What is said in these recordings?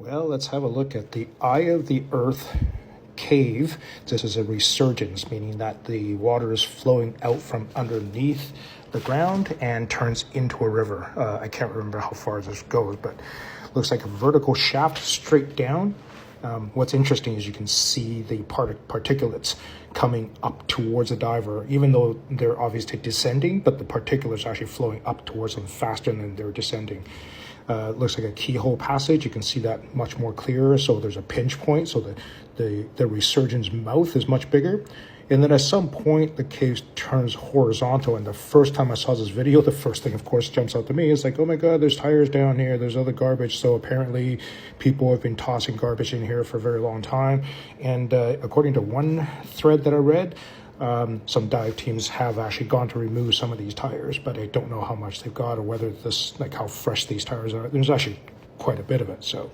Well, let's have a look at the Eye of the Earth cave. This is a resurgence, meaning that the water is flowing out from underneath the ground and turns into a river. I can't remember how far this goes, but looks like a vertical shaft straight down. What's interesting is you can see the particulates coming up towards the diver, even though they're obviously descending, but the particulates are actually flowing up towards them faster than they're descending. It looks like a keyhole passage. You can see that much more clearer. So there's a pinch point, so the resurgence mouth is much bigger. And then at some point, the cave turns horizontal. And the first time I saw this video, the first thing, of course, jumps out to me is like, oh my God, there's tires down here. There's other garbage. So apparently people have been tossing garbage in here for a very long time. And according to one thread that I read, some dive teams have actually gone to remove some of these tires, but I don't know how much they've got or whether this, like how fresh these tires are. There's actually quite a bit of it. So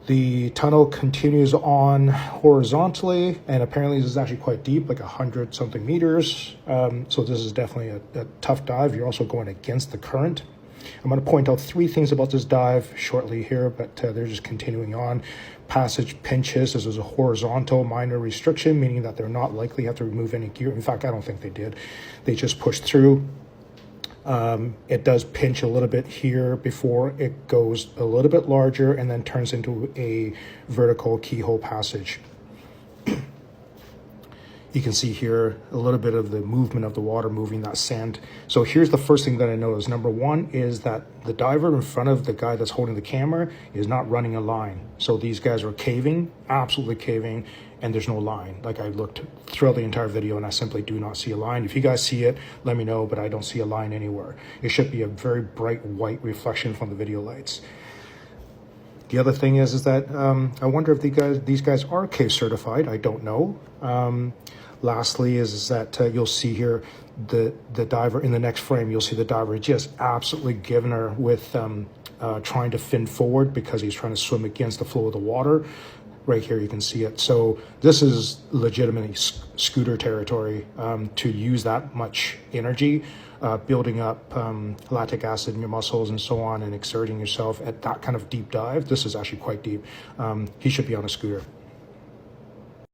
the tunnel continues on horizontally, and apparently this is actually quite deep, like 100-something meters. So this is definitely a tough dive. You're also going against the current. I'm going to point out three things about this dive shortly here, but they're just continuing on. Passage pinches. This is a horizontal minor restriction, meaning that they're not likely to have to remove any gear. In fact, I don't think they did. They just pushed through. It does pinch a little bit here before it goes a little bit larger and then turns into a vertical keyhole passage. You can see here a little bit of the movement of the water moving that sand. So here's the first thing that I noticed. Number one is that the diver in front of the guy that's holding the camera is not running a line. So these guys are caving, absolutely caving, and there's no line. Like I looked throughout the entire video and I simply do not see a line. If you guys see it, let me know, but I don't see a line anywhere. It should be a very bright white reflection from the video lights. The other thing is that I wonder if these guys are cave certified. I don't know. Lastly is that you'll see here the diver in the next frame. You'll see the diver just absolutely giving her with trying to fin forward because he's trying to swim against the flow of the water. Right here you can see it. So this is legitimately scooter territory to use that much energy, building up lactic acid in your muscles and so on, and exerting yourself at that kind of deep dive. This is actually quite deep. He should be on a scooter.